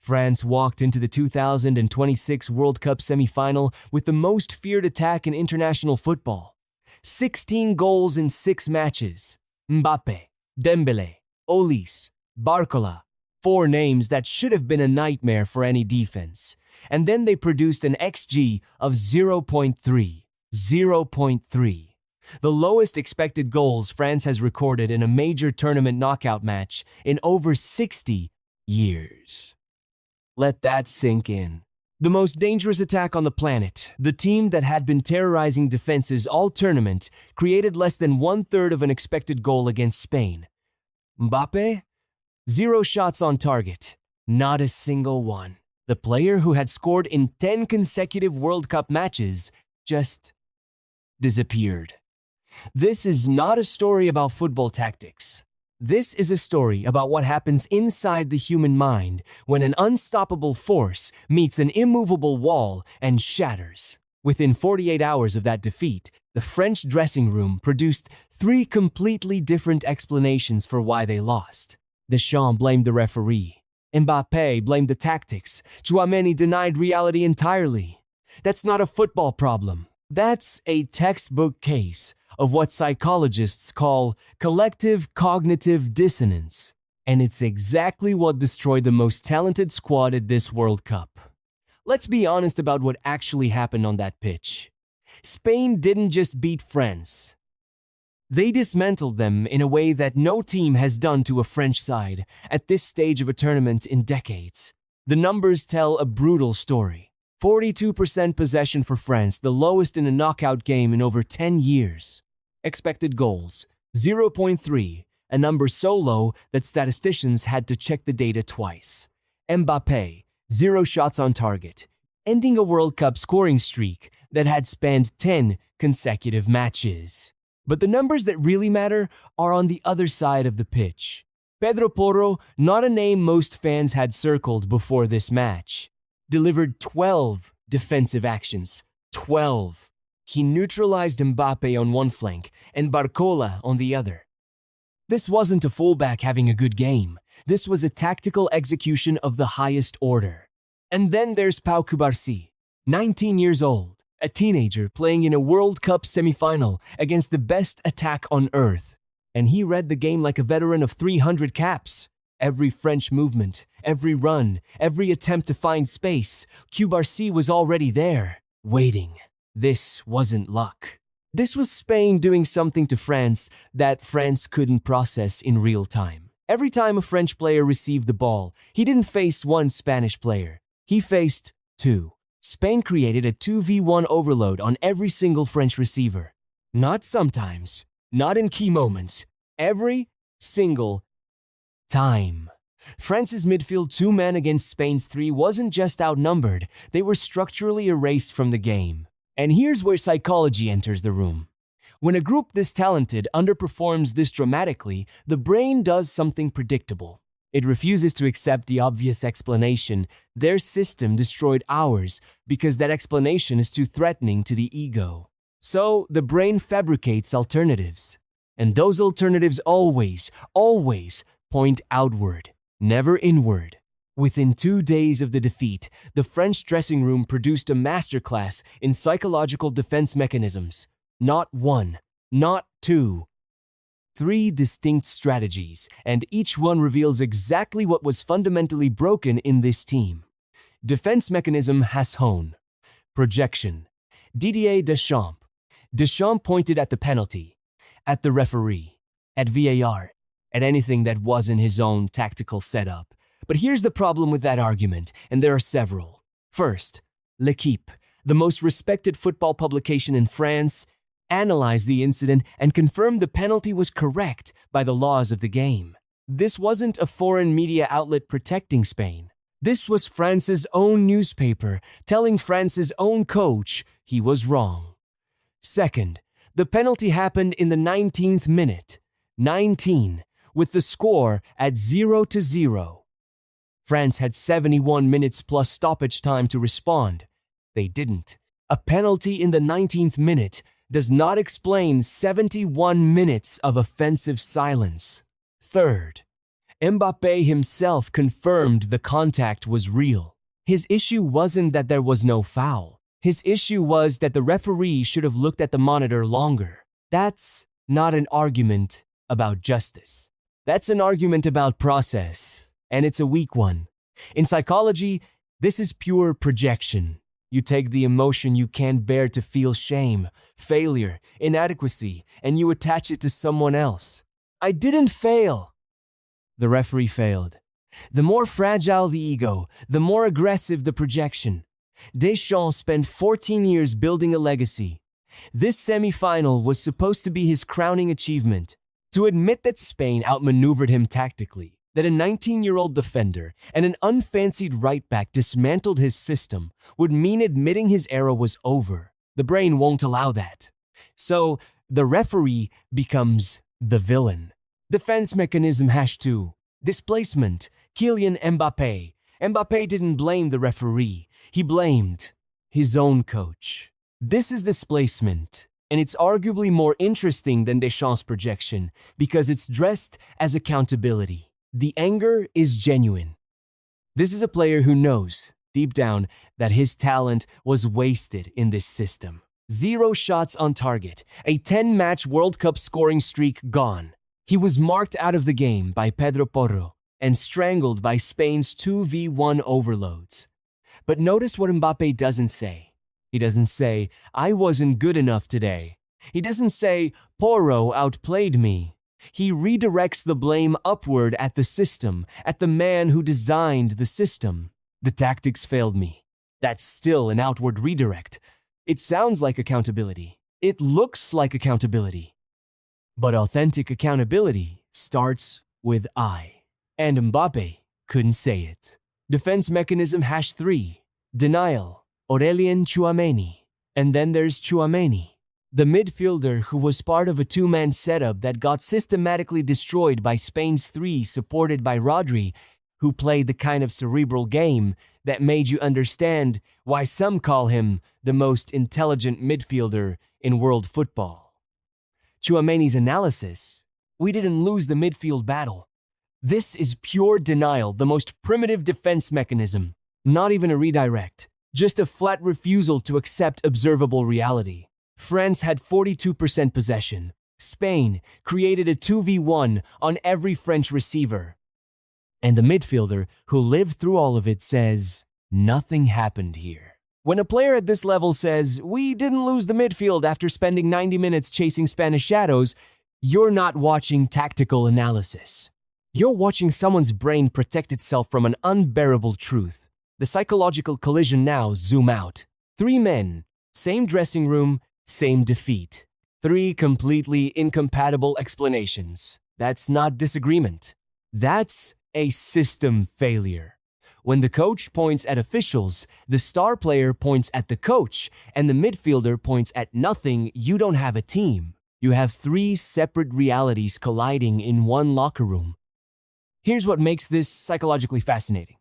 France walked into the 2026 World Cup semi-final with the most feared attack in international football. 16 goals in 6 matches. Mbappe, Dembélé, Olise, Barcola. 4 names that should have been a nightmare for any defense. And then they produced an XG of 0.3. 0.3. The lowest expected goals France has recorded in a major tournament knockout match in over 60 years. Let that sink in. The most dangerous attack on the planet, the team that had been terrorizing defenses all tournament, created less than 1/3 of an expected goal against Spain. Mbappe? 0 shots on target. Not a single one. The player who had scored in 10 consecutive World Cup matches just disappeared. This is not a story about football tactics. This is a story about what happens inside the human mind when an unstoppable force meets an immovable wall and shatters. Within 48 hours of that defeat, the French dressing room produced 3 completely different explanations for why they lost. Deschamps blamed the referee. Mbappe blamed the tactics. Tchouaméni denied reality entirely. That's not a football problem. That's a textbook case of what psychologists call collective cognitive dissonance. And it's exactly what destroyed the most talented squad at this World Cup. Let's be honest about what actually happened on that pitch. Spain didn't just beat France. They dismantled them in a way that no team has done to a French side at this stage of a tournament in decades. The numbers tell a brutal story. 42% possession for France, the lowest in a knockout game in over 10 years. Expected goals, 0.3, a number so low that statisticians had to check the data twice. Mbappe, 0 shots on target, ending a World Cup scoring streak that had spanned 10 consecutive matches. But the numbers that really matter are on the other side of the pitch. Pedro Porro, not a name most fans had circled before this match, delivered 12 defensive actions. 12. He neutralized Mbappe on one flank and Barcola on the other. This wasn't a fullback having a good game. This was a tactical execution of the highest order. And then there's Pau Cubarsí, 19 years old, a teenager playing in a World Cup semi-final against the best attack on earth. And he read the game like a veteran of 300 caps. Every French movement, every run, every attempt to find space, Cubarsí was already there, waiting. This wasn't luck. This was Spain doing something to France that France couldn't process in real time. Every time a French player received the ball, he didn't face one Spanish player. He faced 2. Spain created a 2v1 overload on every single French receiver. Not sometimes, not in key moments, every single time. France's midfield 2-man against Spain's 3 wasn't just outnumbered, they were structurally erased from the game. And here's where psychology enters the room. When a group this talented underperforms this dramatically, the brain does something predictable. It refuses to accept the obvious explanation. Their system destroyed ours because that explanation is too threatening to the ego. So the brain fabricates alternatives. And those alternatives always point outward, never inward. Within 2 days of the defeat, the French dressing room produced a masterclass in psychological defense mechanisms. Not 1, not 2. 3 distinct strategies, and each one reveals exactly what was fundamentally broken in this team. Defense mechanism Hasson. Projection. Didier Deschamps. Deschamps pointed at the penalty, at the referee, at VAR, at anything that wasn't his own tactical setup. But here's the problem with that argument, and there are several. First, L'Équipe, the most respected football publication in France, analyzed the incident and confirmed the penalty was correct by the laws of the game. This wasn't a foreign media outlet protecting Spain. This was France's own newspaper telling France's own coach he was wrong. Second, the penalty happened in the 19th minute, 19, with the score at 0-0. France had 71 minutes plus stoppage time to respond. They didn't. A penalty in the 19th minute does not explain 71 minutes of offensive silence. Third, Mbappe himself confirmed the contact was real. His issue wasn't that there was no foul. His issue was that the referee should have looked at the monitor longer. That's not an argument about justice. That's an argument about process, and it's a weak one. In psychology, this is pure projection. You take the emotion you can't bear to feel shame, failure, inadequacy, and you attach it to someone else. I didn't fail. The referee failed. The more fragile the ego, the more aggressive the projection. Deschamps spent 14 years building a legacy. This semi-final was supposed to be his crowning achievement. To admit that Spain outmaneuvered him tactically, that a 19-year-old defender and an unfancied right-back dismantled his system, would mean admitting his era was over. The brain won't allow that. So, the referee becomes the villain. Defense mechanism #2. Displacement. Kylian Mbappe. Mbappe didn't blame the referee. He blamed his own coach. This is displacement, and it's arguably more interesting than Deschamps' projection because it's dressed as accountability. The anger is genuine. This is a player who knows, deep down, that his talent was wasted in this system. 0 shots on target, a 10-match World Cup scoring streak gone. He was marked out of the game by Pedro Porro and strangled by Spain's 2v1 overloads. But notice what Mbappe doesn't say. He doesn't say, I wasn't good enough today. He doesn't say, Porro outplayed me. He redirects the blame upward at the system, at the man who designed the system. The tactics failed me. That's still an outward redirect. It sounds like accountability. It looks like accountability. But authentic accountability starts with I. And Mbappe couldn't say it. Defense mechanism #3. Denial. Aurelien Tchouaméni. And then there's Tchouaméni, the midfielder who was part of a two-man setup that got systematically destroyed by Spain's 3, supported by Rodri, who played the kind of cerebral game that made you understand why some call him the most intelligent midfielder in world football. Tchouaméni's analysis: we didn't lose the midfield battle. This is pure denial, the most primitive defense mechanism. Not even a redirect, just a flat refusal to accept observable reality. France had 42% possession. Spain created a 2v1 on every French receiver. And the midfielder, who lived through all of it, says, nothing happened here. When a player at this level says, we didn't lose the midfield after spending 90 minutes chasing Spanish shadows, you're not watching tactical analysis. You're watching someone's brain protect itself from an unbearable truth. The psychological collision now zoom out. 3 men, same dressing room, same defeat. 3 completely incompatible explanations. That's not disagreement. That's a system failure. When the coach points at officials, the star player points at the coach, and the midfielder points at nothing, you don't have a team. You have 3 separate realities colliding in one locker room. Here's what makes this psychologically fascinating.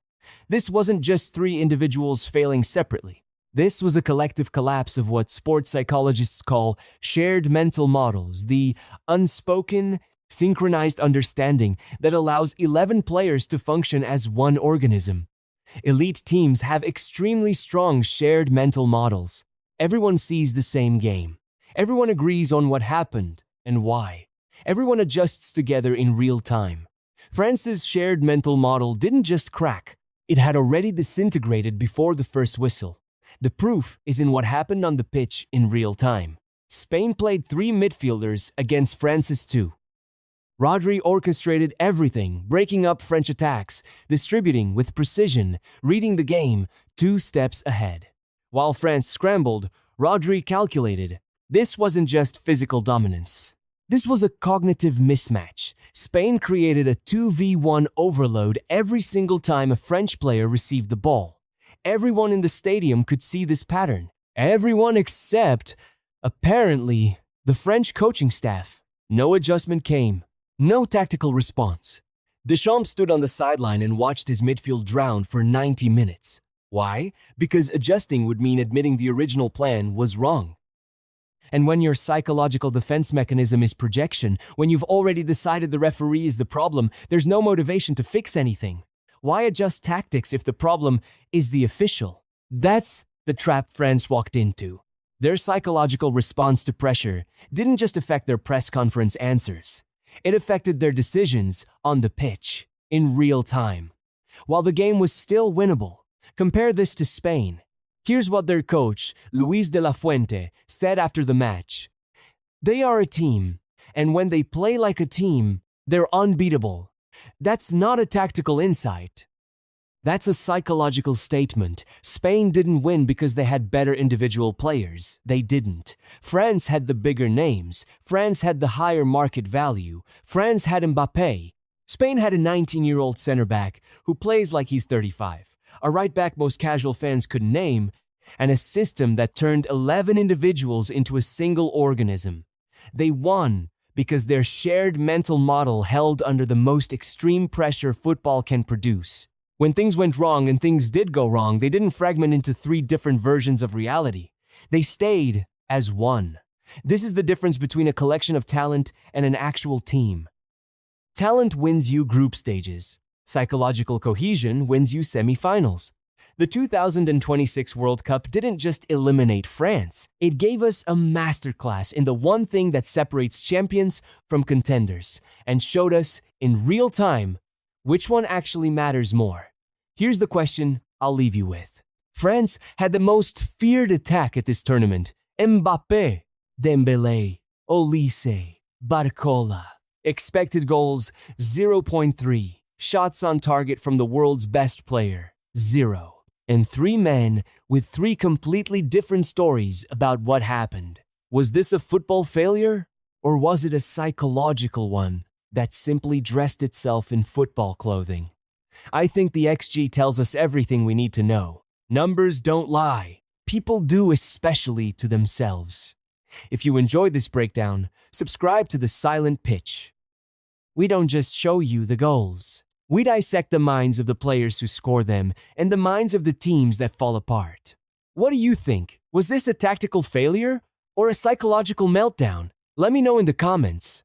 This wasn't just 3 individuals failing separately. This was a collective collapse of what sports psychologists call shared mental models, the unspoken, synchronized understanding that allows 11 players to function as one organism. Elite teams have extremely strong shared mental models. Everyone sees the same game. Everyone agrees on what happened and why. Everyone adjusts together in real time. France's shared mental model didn't just crack. It had already disintegrated before the first whistle. The proof is in what happened on the pitch in real time. Spain played 3 midfielders against France's 2. Rodri orchestrated everything, breaking up French attacks, distributing with precision, reading the game 2 steps ahead. While France scrambled, Rodri calculated. This wasn't just physical dominance. This was a cognitive mismatch. Spain created a 2v1 overload every single time a French player received the ball. Everyone in the stadium could see this pattern. Everyone except, apparently, the French coaching staff. No adjustment came. No tactical response. Deschamps stood on the sideline and watched his midfield drown for 90 minutes. Why? Because adjusting would mean admitting the original plan was wrong. And when your psychological defense mechanism is projection, when you've already decided the referee is the problem, there's no motivation to fix anything. Why adjust tactics if the problem is the official? That's the trap France walked into. Their psychological response to pressure didn't just affect their press conference answers. It affected their decisions on the pitch, in real time. While the game was still winnable, compare this to Spain. Here's what their coach, Luis de la Fuente, said after the match. They are a team, and when they play like a team, they're unbeatable. That's not a tactical insight. That's a psychological statement. Spain didn't win because they had better individual players. They didn't. France had the bigger names. France had the higher market value. France had Mbappe. Spain had a 19-year-old center back who plays like he's 35. A right back most casual fans could name, and a system that turned 11 individuals into a single organism. They won because their shared mental model held under the most extreme pressure football can produce. When things went wrong, and things did go wrong, they didn't fragment into 3 different versions of reality. They stayed as one. This is the difference between a collection of talent and an actual team. Talent wins you group stages. Psychological cohesion wins you semifinals. The 2026 World Cup didn't just eliminate France. It gave us a masterclass in the one thing that separates champions from contenders and showed us in real time which one actually matters more. Here's the question I'll leave you with. France had the most feared attack at this tournament. Mbappe, Dembélé, Olise, Barcola. Expected goals, 0.3. Shots on target from the world's best player, 0. And 3 men with 3 completely different stories about what happened. Was this a football failure? Or was it a psychological one that simply dressed itself in football clothing? I think the XG tells us everything we need to know. Numbers don't lie. People do, especially to themselves. If you enjoyed this breakdown, subscribe to The Silent Pitch. We don't just show you the goals. We dissect the minds of the players who score them and the minds of the teams that fall apart. What do you think? Was this a tactical failure or a psychological meltdown? Let me know in the comments.